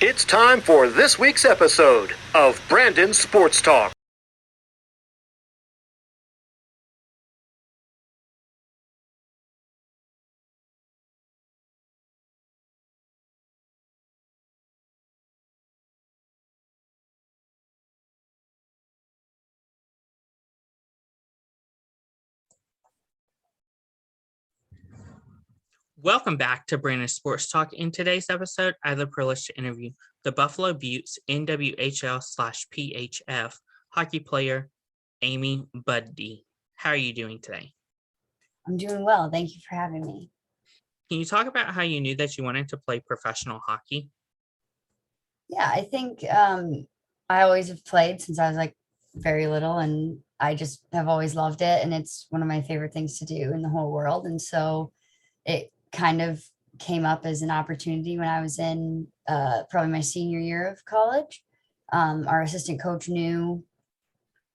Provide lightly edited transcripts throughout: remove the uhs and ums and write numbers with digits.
It's time for this week's episode of Brandon Sports Talk. Welcome back to Brandon Sports Talk. In today's episode, I have the privilege to interview the Buffalo Beauts NWHL/PHF hockey player, Amy Budde. How are you doing today? I'm doing well. Thank you for having me. Can you talk about how you knew that you wanted to play professional hockey? Yeah, I think I always have played since I was like very little, and I just have always loved it. And it's one of my favorite things to do in the whole world. And so it kind of came up as an opportunity when I was in probably my senior year of college. Our assistant coach knew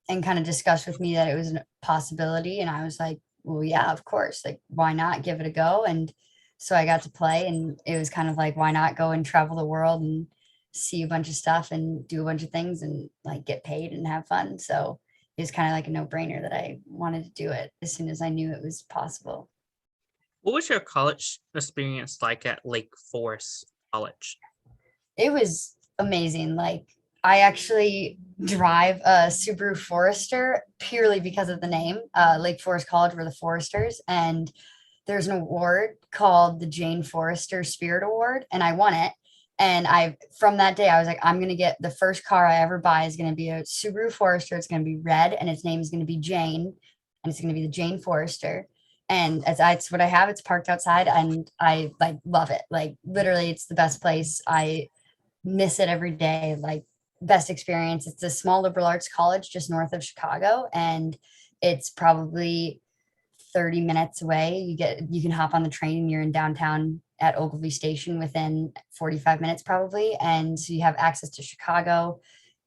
and kind of discussed with me that it was a possibility. And I was like, well, yeah, of course. Like, why not give it a go? And so I got to play, and it was kind of like, why not go and travel the world and see a bunch of stuff and do a bunch of things and like get paid and have fun. So it was kind of like a no-brainer that I wanted to do it as soon as I knew it was possible. What was your college experience like at Lake Forest College? It was amazing. Like, I actually drive a Subaru Forester purely because of the name. Lake Forest College were the Foresters, and there's an award called the Jane Forrester Spirit Award, and I won it. And from that day, I was like, I'm going to get the first car I ever buy is going to be a Subaru Forester. It's going to be red, and its name is going to be Jane, and it's going to be the Jane Forrester. And it's what I have. It's parked outside, and I like love it. Like, literally, it's the best place. I miss it every day. Like, best experience. It's a small liberal arts college just north of Chicago, and it's probably 30 minutes away. You can hop on the train and you're in downtown at Ogilvy Station within 45 minutes probably. And so you have access to Chicago.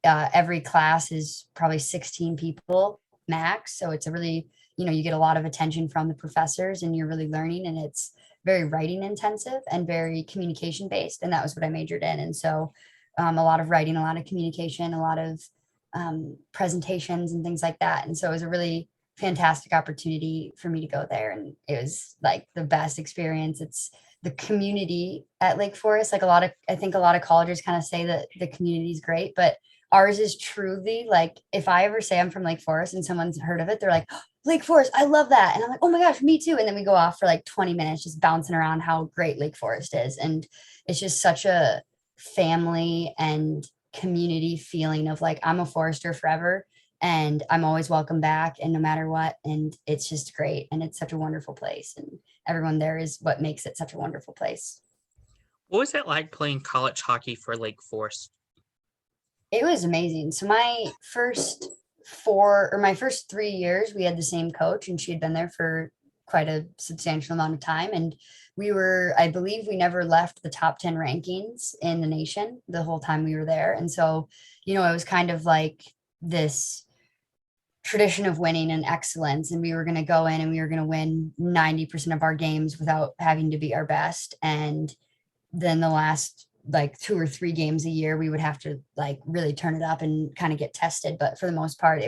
Every class is probably 16 people max. So it's a really, you get a lot of attention from the professors, and you're really learning, and it's very writing intensive and very communication based. And that was what I majored in. And so a lot of writing, a lot of communication, a lot of presentations and things like that. And so it was a really fantastic opportunity for me to go there, and it was like the best experience. It's the community at Lake Forest. Like, I think a lot of colleges kind of say that the community is great, but ours is truly like, if I ever say I'm from Lake Forest and someone's heard of it, they're like, oh, Lake Forest, I love that. And I'm like, oh my gosh, me too. And then we go off for like 20 minutes just bouncing around how great Lake Forest is. And it's just such a family and community feeling of like, I'm a Forester forever, and I'm always welcome back, and no matter what. And it's just great, and it's such a wonderful place, and everyone there is what makes it such a wonderful place. What was it like playing college hockey for Lake Forest? It was amazing. So my first 3 years, we had the same coach, and she had been there for quite a substantial amount of time. And I believe we never left the top 10 rankings in the nation the whole time we were there. And so, it was kind of like this tradition of winning and excellence. And we were going to go in and we were going to win 90% of our games without having to be our best. And then the last like 2 or 3 games a year, we would have to like really turn it up and kind of get tested. But for the most part,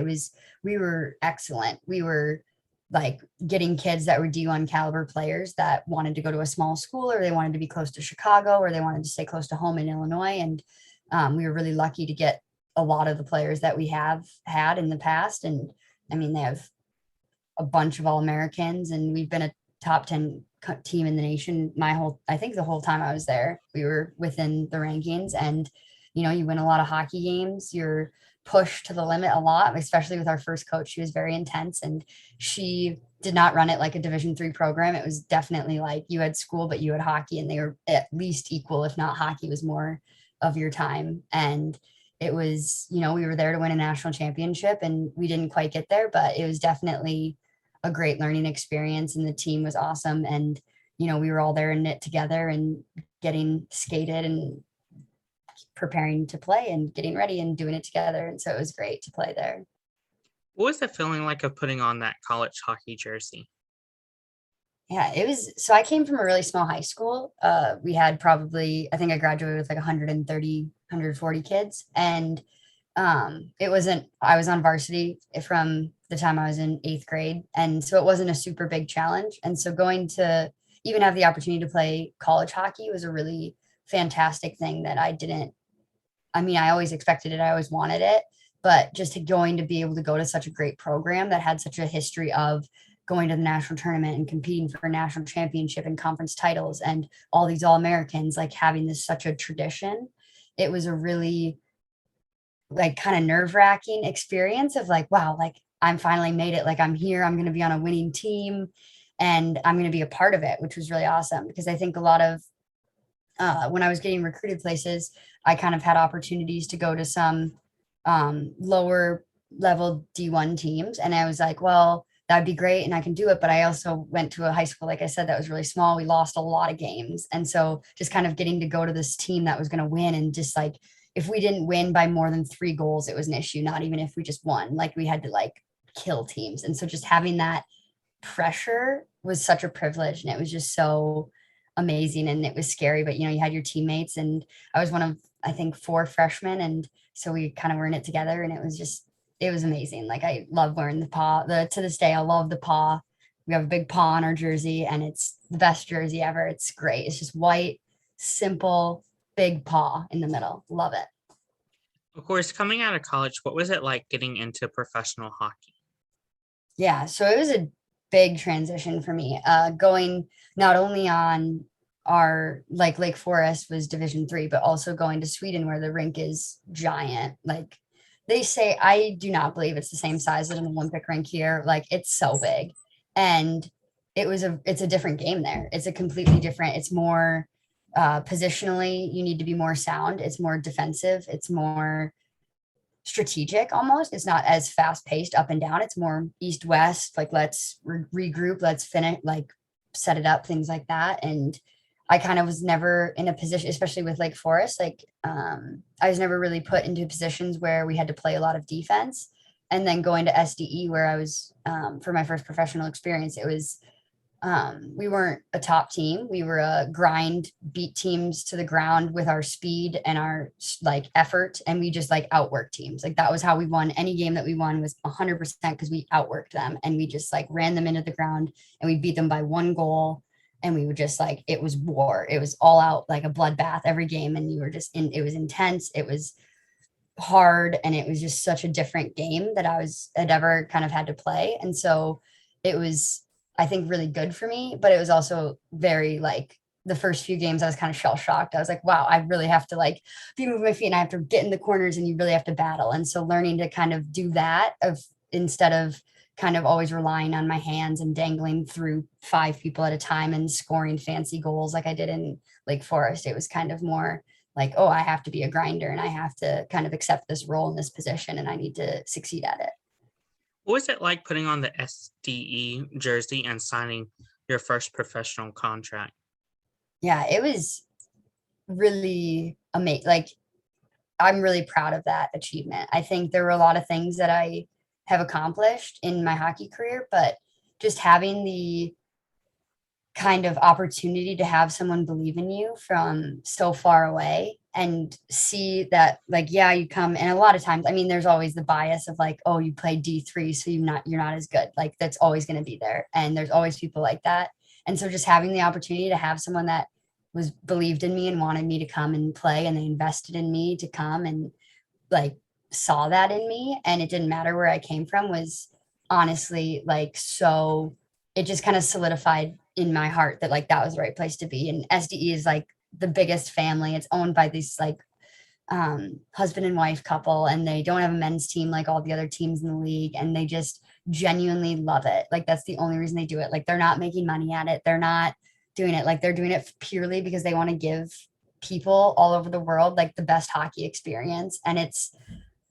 we were excellent. We were like getting kids that were D1 caliber players that wanted to go to a small school, or they wanted to be close to Chicago, or they wanted to stay close to home in Illinois. And we were really lucky to get a lot of the players that we have had in the past. And I mean, they have a bunch of All-Americans, and we've been a top 10 team in the nation I think the whole time I was there. We were within the rankings, and you win a lot of hockey games. You're pushed to the limit a lot, especially with our first coach. She was very intense, and she did not run it like a Division III program. It was definitely like you had school, but you had hockey, and they were at least equal, if not hockey was more of your time. And it was, we were there to win a national championship, and we didn't quite get there, but it was definitely a great learning experience, and the team was awesome. And, we were all there and knit together and getting skated and preparing to play and getting ready and doing it together. And so it was great to play there. What was the feeling like of putting on that college hockey jersey? Yeah, it was. So I came from a really small high school. We had probably, I think I graduated with like 130, 140 kids. And it wasn't, I was on varsity from the time I was in eighth grade. And so it wasn't a super big challenge. And so going to even have the opportunity to play college hockey was a really fantastic thing that I didn't, I mean, I always expected it, I always wanted it, but just going to be able to go to such a great program that had such a history of going to the national tournament and competing for a national championship and conference titles and all these all Americans, like having this such a tradition. It was a really like kind of nerve wracking experience of like, wow, like I'm finally made it. Like I'm here, I'm going to be on a winning team and I'm going to be a part of it, which was really awesome because I think a lot of when I was getting recruited places, I kind of had opportunities to go to some lower level D1 teams. And I was like, well, that'd be great. And I can do it. But I also went to a high school, like I said, that was really small. We lost a lot of games. And so just kind of getting to go to this team that was going to win and just like, if we didn't win by more than 3 goals, it was an issue. Not even if we just won, like we had to like kill teams. And so just having that pressure was such a privilege. And it was just so amazing and it was scary, but you had your teammates and I was one of I think 4 freshmen and so we kind of were in it together and it was amazing. Like I love wearing the paw. To this day I love the paw. We have a big paw on our jersey and it's the best jersey ever. It's great. It's just white, simple, big paw in the middle. Love it. Of course, coming out of college, what was it like getting into professional hockey? Yeah, so it was a big transition for me. Going not only on our like Lake Forest was Division 3, but also going to Sweden where the rink is giant. Like they say, I do not believe it's the same size as an Olympic rink here. Like it's so big, and it's a different game there. It's a completely different. It's more positionally. You need to be more sound. It's more defensive. It's more strategic almost. It's not as fast paced up and down. It's more east west, like let's regroup, let's finish, like set it up, things like that. And I kind of was never in a position, especially with Lake Forest, like I was never really put into positions where we had to play a lot of defense. And then going to SDE where I was for my first professional experience, it was we weren't a top team. We were a grind, beat teams to the ground with our speed and our like effort. And we just like outworked teams. Like that was how we won. Any game that we won was 100% because we outworked them and we just like ran them into the ground and we beat them by 1 goal. And we would just like, it was war. It was all out like a bloodbath every game. And you were just it was intense. It was hard. And it was just such a different game that had ever kind of had to play. And so it was, I think, really good for me, but it was also very like the first few games I was kind of shell shocked. I was like, wow, I really have to like be moving my feet and I have to get in the corners and you really have to battle. And so learning to kind of do that instead of kind of always relying on my hands and dangling through 5 people at a time and scoring fancy goals like I did in Lake Forest, it was kind of more like, oh, I have to be a grinder and I have to kind of accept this role in this position and I need to succeed at it. What was it like putting on the SDE jersey and signing your first professional contract? Yeah, it was really amazing. Like I'm really proud of that achievement. I think there were a lot of things that I have accomplished in my hockey career, but just having the kind of opportunity to have someone believe in you from so far away and see that like, yeah, you come. And a lot of times, I mean, there's always the bias of like, oh, you play D3, so you're not as good. Like that's always going to be there. And there's always people like that. And so just having the opportunity to have someone that was believed in me and wanted me to come and play and they invested in me to come and like saw that in me and it didn't matter where I came from was honestly like so it just kind of solidified in my heart that like that was the right place to be. And SDE is like the biggest family. It's owned by these like husband and wife couple and they don't have a men's team like all the other teams in the league and they just genuinely love it. Like that's the only reason they do it. Like they're not making money at it. They're not doing it. Like they're doing it purely because they want to give people all over the world like the best hockey experience. And it's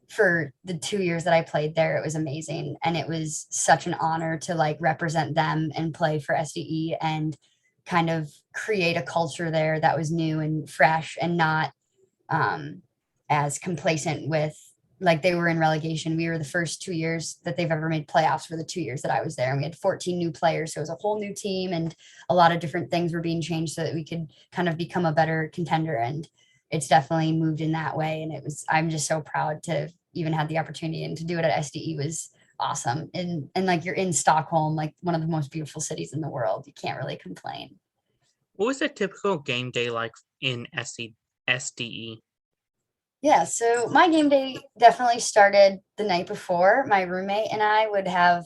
for the 2 years that I played there, it was amazing. And it was such an honor to like represent them and play for SDE and kind of create a culture there that was new and fresh and not as complacent with like they were in relegation. We were the first 2 years that they've ever made playoffs, for the 2 years that I was there. And we had 14 new players. So it was a whole new team, and a lot of different things were being changed so that we could kind of become a better contender. And it's definitely moved in that way. And I'm just so proud to have even had the opportunity, and to do it at SDE was awesome. And like, you're in Stockholm, like one of the most beautiful cities in the world. You can't really complain. What was a typical game day like in SDE? Yeah, so my game day definitely started the night before. My roommate and I would have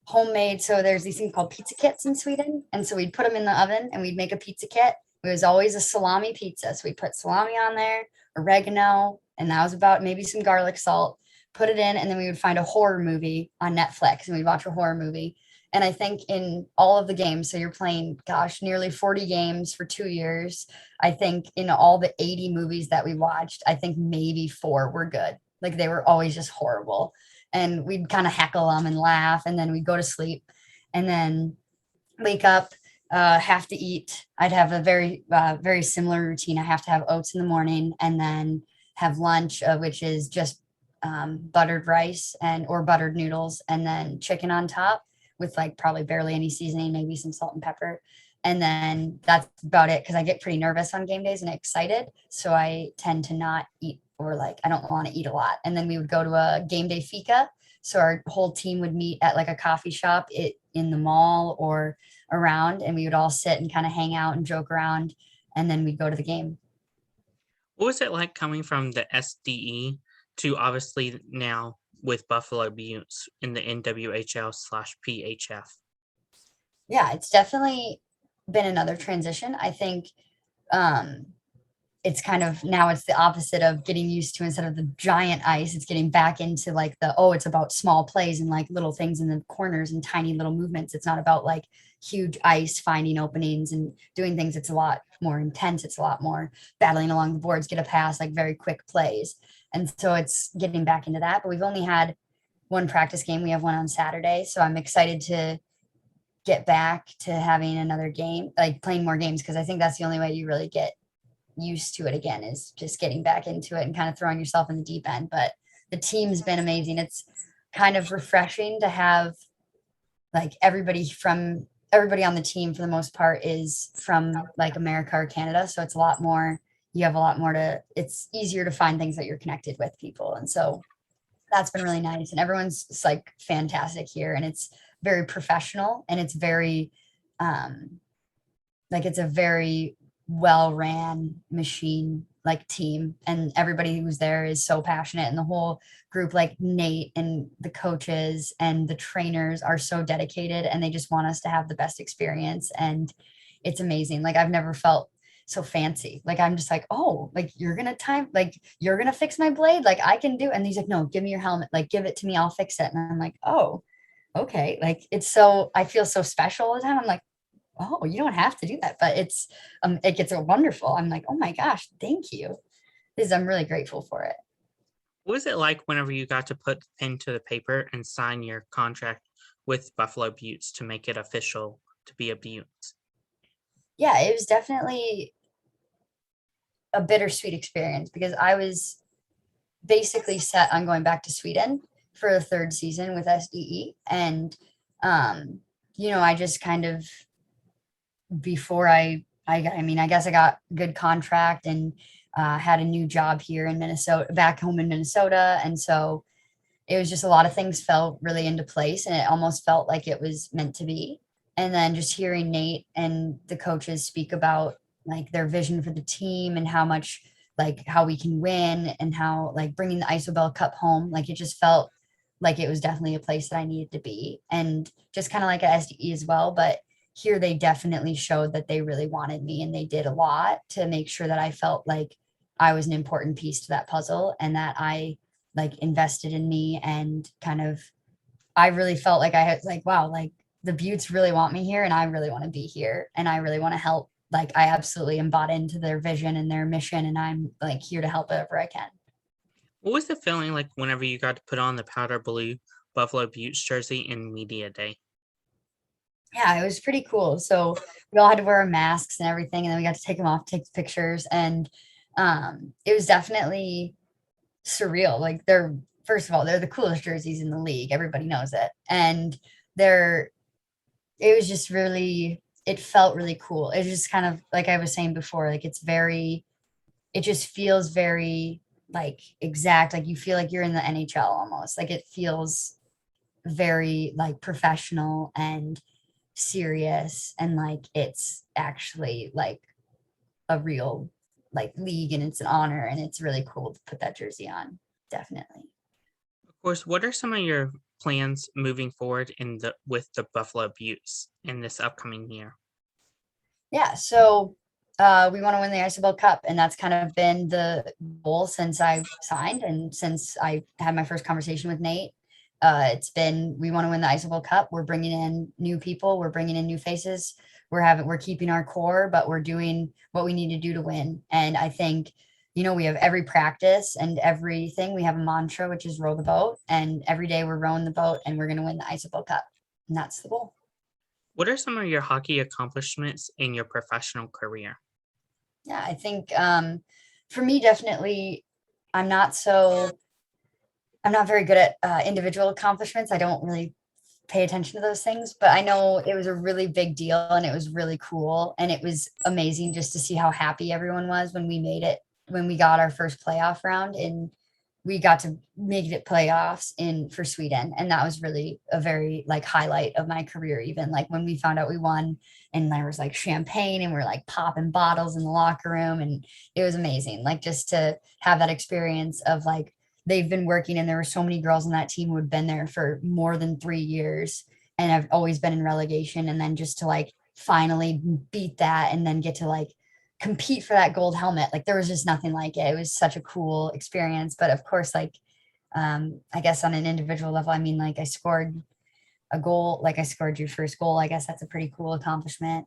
homemade. So there's these things called pizza kits in Sweden, and so we'd put them in the oven and we'd make a pizza kit. It was always a salami pizza, so we put salami on there, oregano, and that was about maybe some garlic salt. Put it in, and then we would find a horror movie on Netflix, and we'd watch a horror movie. And I think in all of the games, so you're playing, gosh, nearly 40 games for 2 years. I think in all the 80 movies that we watched, I think maybe 4 were good. Like, they were always just horrible. And we'd kind of heckle them and laugh, and then we'd go to sleep and then wake up, have to eat. I'd have a very similar routine. I have to have oats in the morning, and then have lunch, which is just buttered rice or buttered noodles, and then chicken on top with like probably barely any seasoning, maybe some salt and pepper. And then that's about it, because I get pretty nervous on game days and excited. So I tend to not eat, or like, I don't want to eat a lot. And then we would go to a game day fika. So our whole team would meet at like a coffee shop in the mall or around, and we would all sit and kind of hang out and joke around. And then we'd go to the game. What was it like coming from the SDE to obviously now with Buffalo Beauts in the NWHL/PHF? Yeah, it's definitely been another transition. I think it's kind of, now it's the opposite of getting used to, instead of the giant ice, it's getting back into like it's about small plays and like little things in the corners and tiny little movements. It's not about like huge ice finding openings and doing things. It's a lot more intense. It's a lot more battling along the boards, get a pass, like very quick plays. And so it's getting back into that. But we've only had one practice game. We have one on Saturday. So I'm excited to get back to having another game, like playing more games, because I think that's the only way you really get used to it again, is just getting back into it and kind of throwing yourself in the deep end. But the team's been amazing. It's kind of refreshing to have like everybody on the team, for the most part, is from like America or Canada. So it's a lot more, you have a lot more it's easier to find things that you're connected with people. And so that's been really nice. And everyone's like fantastic here, and it's very professional, and it's very it's a very well ran machine, like team, and everybody who's there is so passionate, and the whole group, like Nate and the coaches and the trainers, are so dedicated, and they just want us to have the best experience. And it's amazing. Like, I've never felt so fancy. Like, I'm just like, oh, like, you're gonna fix my blade, like I can do. And he's like, no, give me your helmet, like give it to me, I'll fix it. And I'm like, oh, okay. Like, I feel so special all the time. I'm like, oh, you don't have to do that. But it gets so wonderful. I'm like, oh my gosh, thank you. I'm really grateful for it. What was it like whenever you got to put pen to the paper and sign your contract with Buffalo Beauts to make it official to be a Beaut? Yeah, it was definitely a bittersweet experience, because I was basically set on going back to Sweden for the third season with SDE. And, I just kind of, before I guess I got a good contract, and had a new job here in Minnesota, back home in Minnesota. And so it was just a lot of things fell really into place, and it almost felt like it was meant to be. And then just hearing Nate and the coaches speak about like their vision for the team, and how much, like, how we can win, and how like bringing the Isobel Cup home, like it just felt like it was definitely a place that I needed to be. And just kind of like at SDE as well. But here they definitely showed that they really wanted me, and they did a lot to make sure that I felt like I was an important piece to that puzzle, and that I like invested in me. And kind of, I really felt like I had like, wow, like the Beauts really want me here, and I really want to be here, and I really want to help. Like, I absolutely am bought into their vision and their mission, and I'm like here to help wherever I can. What was the feeling like whenever you got to put on the powder blue Buffalo Beauts jersey in media day? Yeah, it was pretty cool. So we all had to wear our masks and everything, and then we got to take them off, take pictures. And it was definitely surreal. Like first of all, they're the coolest jerseys in the league. Everybody knows it. And they're, it was just really, it felt really cool. It just kind of, like I was saying before, like it just feels very like exact. Like you feel like you're in the NHL almost. Like it feels very like professional and serious, and like it's actually like a real like league, and it's an honor, and it's really cool to put that jersey on. Definitely. Of course, what are some of your plans moving forward with the Buffalo Beauts in this upcoming year? Yeah, so we want to win the Isabel Cup, and that's kind of been the goal since I signed and since I had my first conversation with Nate. It's been, we want to win the Isabel Cup. We're bringing in new people, we're bringing in new faces. We're keeping our core, but we're doing what we need to do to win. And I think, we have every practice and everything. We have a mantra, which is row the boat, and every day we're rowing the boat, and we're going to win the Isabel Cup, and that's the goal. What are some of your hockey accomplishments in your professional career? Yeah, I think for me, definitely, I'm not so, I'm not very good at individual accomplishments. I don't really pay attention to those things, but I know it was a really big deal, and it was really cool. And it was amazing just to see how happy everyone was when we made it, when we got our first playoff round, and we got to make it playoffs in for Sweden. And that was really a very like highlight of my career. Even like when we found out we won, and there was like champagne, and we're like popping bottles in the locker room, and it was amazing. Like just to have that experience of like, they've been working, and there were so many girls on that team who had been there for more than 3 years and have always been in relegation. And then just to like finally beat that, and then get to like compete for that gold helmet. Like there was just nothing like it. It was such a cool experience. But of course, like I guess on an individual level, I mean, like I scored a goal, like I scored your first goal. I guess that's a pretty cool accomplishment.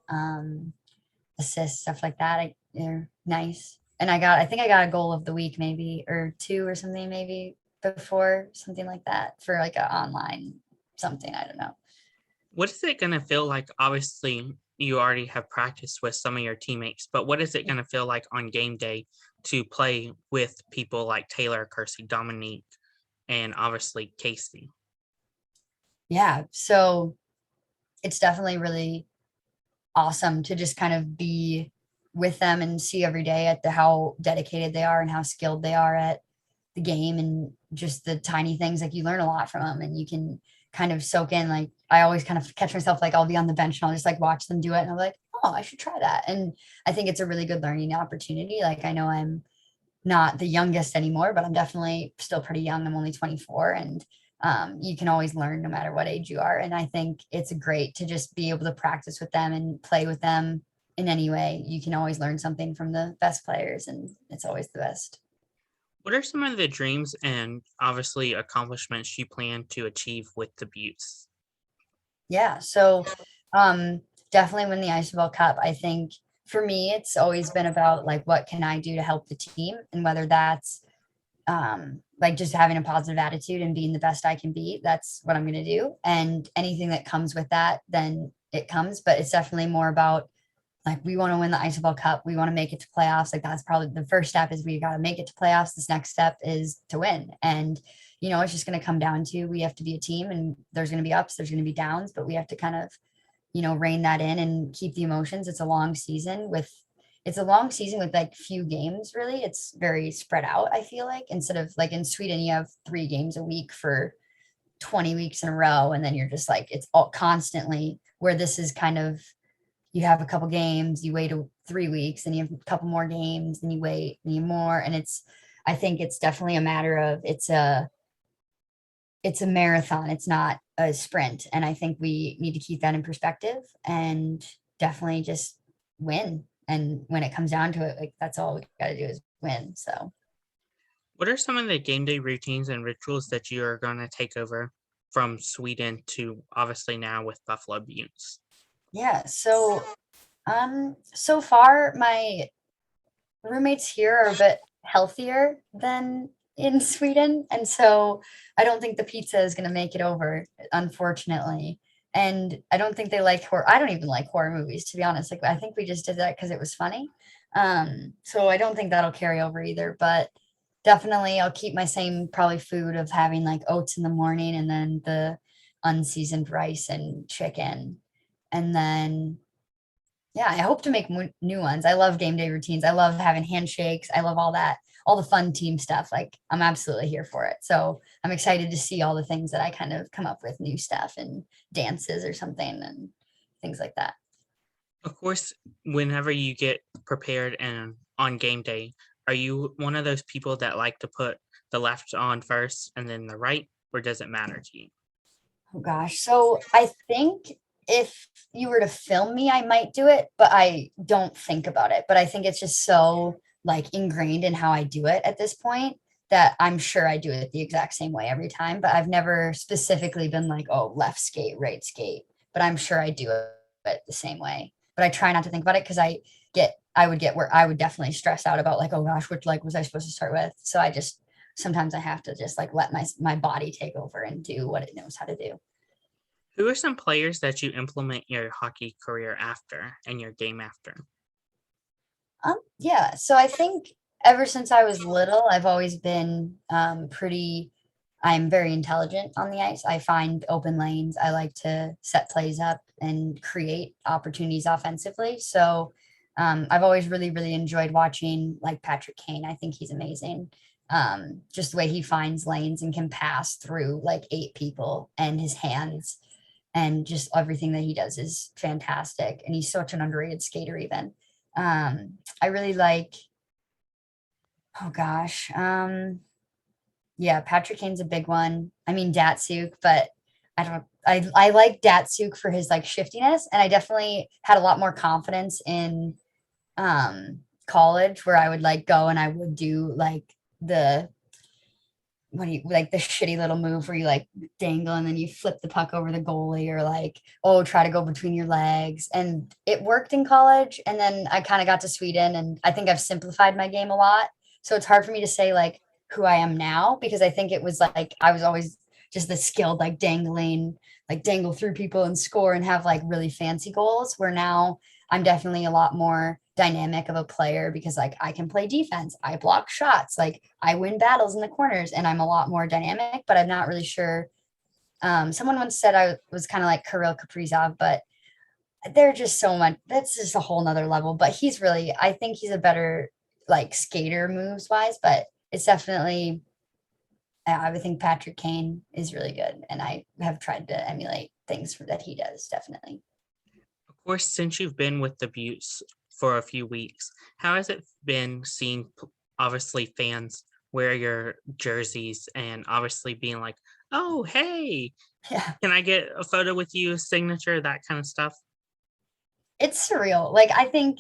Assists, stuff like that. They're nice. And I think I got a goal of the week, maybe, or two or something, maybe before, something like that, for like a online something. I don't know. What is it going to feel like? Obviously, you already have practiced with some of your teammates, but what is it going to feel like on game day to play with people like Taylor, Kersey, Dominique, and obviously Casey? Yeah. So it's definitely really awesome to just kind of be with them and see every day at how dedicated they are and how skilled they are at the game, and just the tiny things. Like you learn a lot from them, and you can kind of soak in. Like I always kind of catch myself, like I'll be on the bench and I'll just like watch them do it, and I'm like, oh, I should try that. And I think it's a really good learning opportunity. Like I know I'm not the youngest anymore, but I'm definitely still pretty young. I'm only 24, and you can always learn no matter what age you are. And I think it's great to just be able to practice with them and play with them in any way. You can always learn something from the best players, and it's always the best. What are some of the dreams and obviously accomplishments you plan to achieve with the Buttes? Yeah. So definitely win the Isabel Cup. I think for me, it's always been about like, what can I do to help the team? And whether that's like just having a positive attitude and being the best I can be, that's what I'm going to do. And anything that comes with that, then it comes. But it's definitely more about like, we want to win the Isabel Cup. We want to make it to playoffs. Like that's probably the first step, is we got to make it to playoffs. This next step is to win. And, it's just going to come down to, we have to be a team, and there's going to be ups, there's going to be downs, but we have to kind of, rein that in and keep the emotions. It's a long season with like few games, really. It's very spread out, I feel like, instead of like in Sweden, you have 3 games a week for 20 weeks in a row. And then you're just like, it's all constantly, where this is kind of, you have a couple games, you wait 3 weeks, and you have a couple more games, and you wait, and you more. And I think it's definitely a matter of, it's a marathon. It's not a sprint. And I think we need to keep that in perspective and definitely just win. And when it comes down to it, like that's all we got to do is win. So, What are some of the game day routines and rituals that you are going to take over from Sweden to obviously now with Buffalo Beauts? yeah. So far my roommates here are a bit healthier than in Sweden. And so I don't think the pizza is going to make it over, unfortunately. And I don't think they like horror. I don't even like horror movies, to be honest. Like, I think we just did that because it was funny. So I don't think that'll carry over either. But definitely I'll keep my same probably food of having like oats in the morning and then the unseasoned rice and chicken. And then, yeah, I hope to make new ones. I love game day routines. I love having handshakes. I love all that, all the fun team stuff. Like I'm absolutely here for it. So I'm excited to see all the things that I kind of come up with, new stuff and dances or something and things like that. Of course, whenever you get prepared and on game day, are you one of those people that like to put the left on first and then the right, or does it matter to you? Oh gosh. So I think if you were to film me, I might do it, but I don't think about it. But I think it's just so like ingrained in how I do it at this point that I'm sure I do it the exact same way every time. But I've never specifically been like, oh, left skate, right skate. But I'm sure I do it the same way. But I try not to think about it because I would get where I would definitely stress out about like, oh gosh, which leg was I supposed to start with? So I just sometimes I have to just like let my body take over and do what it knows how to do. Who are some players that you implement your hockey career after and your game after? Yeah. So I think ever since I was little, I've always been I'm very intelligent on the ice. I find open lanes. I like to set plays up and create opportunities offensively. So I've always really, really enjoyed watching like Patrick Kane. I think he's amazing. Just the way he finds lanes and can pass through like 8 people and his hands and just everything that he does is fantastic. And he's such an underrated skater, even. I really like, oh gosh, yeah, Patrick Kane's a big one. I mean, Datsuk, but I like Datsuk for his like shiftiness. And I definitely had a lot more confidence in college where I would like go and I would do like the what do you like the shitty little move where you like dangle and then you flip the puck over the goalie or like, oh, try to go between your legs. And it worked in college. And then I kind of got to Sweden and I think I've simplified my game a lot. So it's hard for me to say like who I am now because I think it was like I was always just the skilled like dangling, like dangle through people and score and have like really fancy goals where now I'm definitely a lot more dynamic of a player because like I can play defense, I block shots, like I win battles in the corners and I'm a lot more dynamic, but I'm not really sure. Someone once said I was kind of like Kirill Kaprizov, but they're just so much, that's just a whole nother level. But he's really, I think he's a better like skater moves wise, but it's definitely, I would think Patrick Kane is really good. And I have tried to emulate things that he does, definitely. Of course, since you've been with the Buttes for a few weeks, how has it been seeing obviously fans wear your jerseys and obviously being like, oh, hey, Yeah. can I get a photo with you, signature, that kind of stuff? It's surreal. Like I think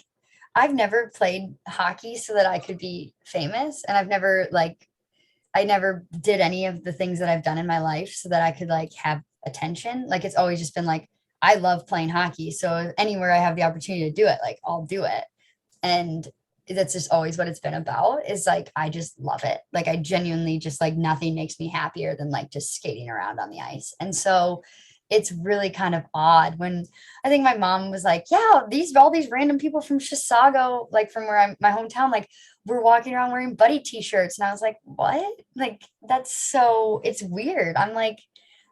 I've never played hockey so that I could be famous, and I've never like I never did any of the things that I've done in my life so that I could like have attention. Like it's always just been like I love playing hockey, so anywhere I have the opportunity to do it, like I'll do it. And that's just always what it's been about is like I just love it. Like I genuinely just like nothing makes me happier than like just skating around on the ice. And so it's really kind of odd when I think my mom was like, yeah, these all these random people from Chisago, like from where I'm my hometown, like we're walking around wearing Buddy t-shirts. And I was like, what? Like that's so it's weird. I'm like,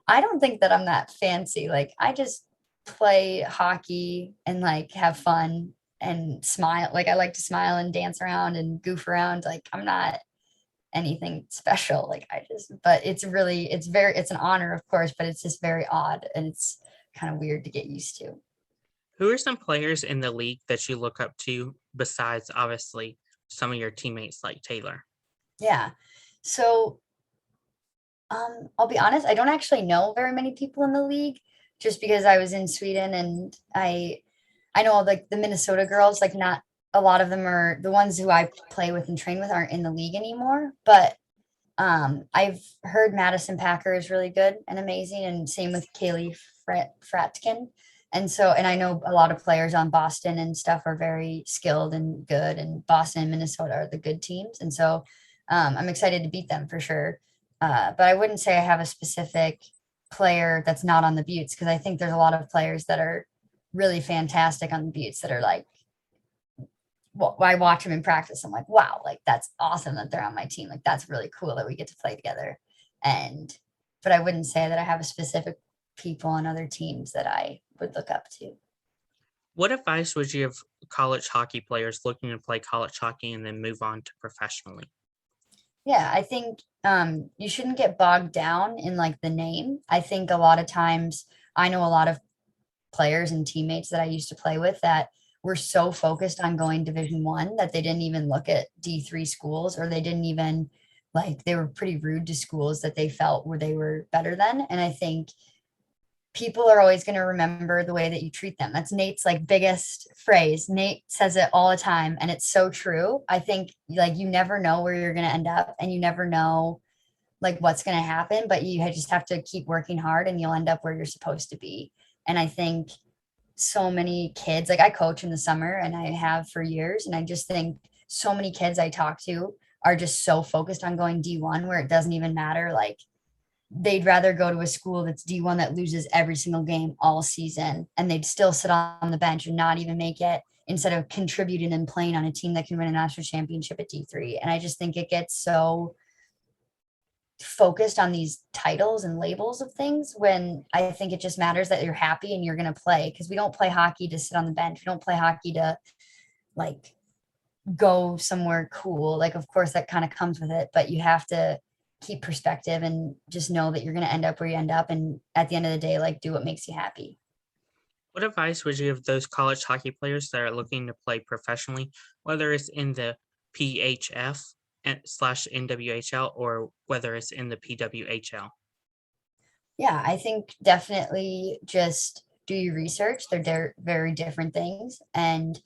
I don't think that I'm that fancy. Like I just play hockey and like have fun and smile. Like I like to smile and dance around and goof around. Like I'm not anything special. Like I just, but it's an honor, of course, but it's just very odd and it's kind of weird to get used to. Who are some players in the league that you look up to besides obviously some of your teammates like Taylor? Yeah. So I'll be honest, I don't actually know very many people in the league just because I was in Sweden and I know like the Minnesota girls, like not a lot of them are the ones who I play with and train with aren't in the league anymore. But I've heard Madison Packer is really good and amazing, and same with Kaylee Fratkin. And so, and I know a lot of players on Boston and stuff are very skilled and good, and Boston and Minnesota are the good teams. And so I'm excited to beat them for sure. But I wouldn't say I have a specific player that's not on the Buttes because I think there's a lot of players that are really fantastic on the Buttes that are like I watch them in practice. I'm like, wow, like that's awesome that they're on my team. Like that's really cool that we get to play together. But I wouldn't say that I have a specific people on other teams that I would look up to. What advice would you give college hockey players looking to play college hockey and then move on to professionally? Yeah, I think you shouldn't get bogged down in like the name. I think a lot of times I know a lot of players and teammates that I used to play with that were so focused on going Division 1 that they didn't even look at D3 schools, or they didn't even like, they were pretty rude to schools that they felt where they were better than. And I think people are always going to remember the way that you treat them. That's Nate's like biggest phrase. Nate says it all the time, and it's so true. I think like you never know where you're going to end up, and you never know like what's going to happen, but you just have to keep working hard and you'll end up where you're supposed to be. And I think so many kids, like I coach in the summer and I have for years, and I just think so many kids I talk to are just so focused on going D1 where it doesn't even matter. Like they'd rather go to a school that's D1 that loses every single game all season, and they'd still sit on the bench and not even make it, instead of contributing and playing on a team that can win a national championship at D3. And I just think it gets so focused on these titles and labels of things, when I think it just matters that you're happy and you're going to play, because we don't play hockey to sit on the bench. We don't play hockey to like go somewhere cool. Like, of course that kind of comes with it, but you have to keep perspective and just know that you're going to end up where you end up. And at the end of the day, like do what makes you happy. What advice would you give those college hockey players that are looking to play professionally, whether it's in the PHF / NWHL or whether it's in the PWHL? Yeah, I think definitely just do your research. They're very different things. And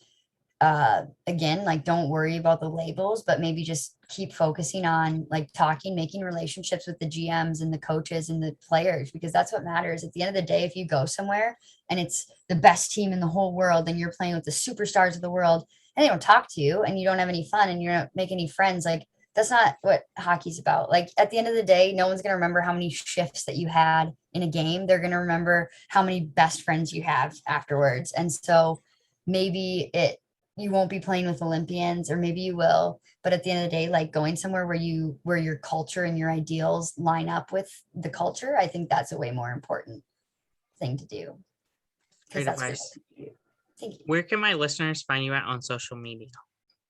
again, like don't worry about the labels, but maybe just keep focusing on like talking, making relationships with the GMs and the coaches and the players, because that's what matters. At the end of the day, if you go somewhere and it's the best team in the whole world and you're playing with the superstars of the world and they don't talk to you and you don't have any fun and you don't make any friends, like that's not what hockey's about. Like at the end of the day, no one's going to remember how many shifts that you had in a game. They're going to remember how many best friends you have afterwards. And so maybe you won't be playing with Olympians, or maybe you will, but at the end of the day, like going somewhere where your culture and your ideals line up with the culture, I think that's a way more important thing to do. Great advice. Thank you. Where can my listeners find you at on social media?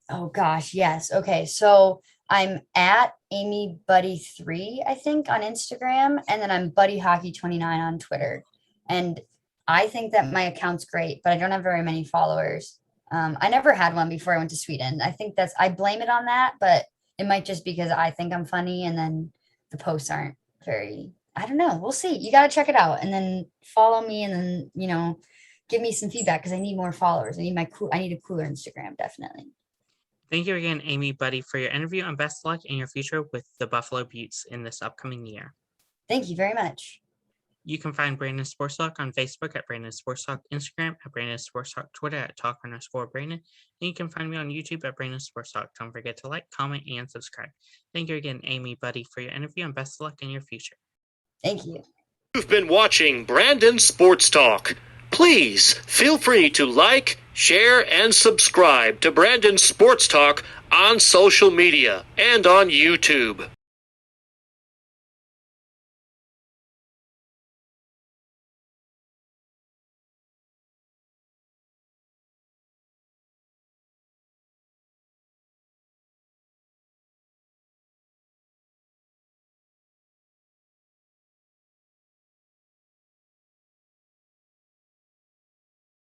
Oh gosh, yes. Okay, so I'm at Amy Budde 3, I think, on Instagram, and then I'm Buddy Hockey 29 on Twitter. And I think that my account's great, but I don't have very many followers. I never had one before I went to Sweden. I think I blame it on that, but it might just because I think I'm funny and then the posts aren't very, I don't know. We'll see. You got to check it out and then follow me and then, give me some feedback, because I need more followers. I need a cooler Instagram, definitely. Thank you again, Amy Budde, for your interview, and best of luck in your future with the Buffalo Beauts in this upcoming year. Thank you very much. You can find Brandon Sports Talk on Facebook at Brandon Sports Talk, Instagram at Brandon Sports Talk, Twitter at Talk_Brandon, and you can find me on YouTube at Brandon Sports Talk. Don't forget to like, comment, and subscribe. Thank you again, Amy Budde, for your interview, and best of luck in your future. Thank you. You've been watching Brandon Sports Talk. Please feel free to like, share, and subscribe to Brandon Sports Talk on social media and on YouTube.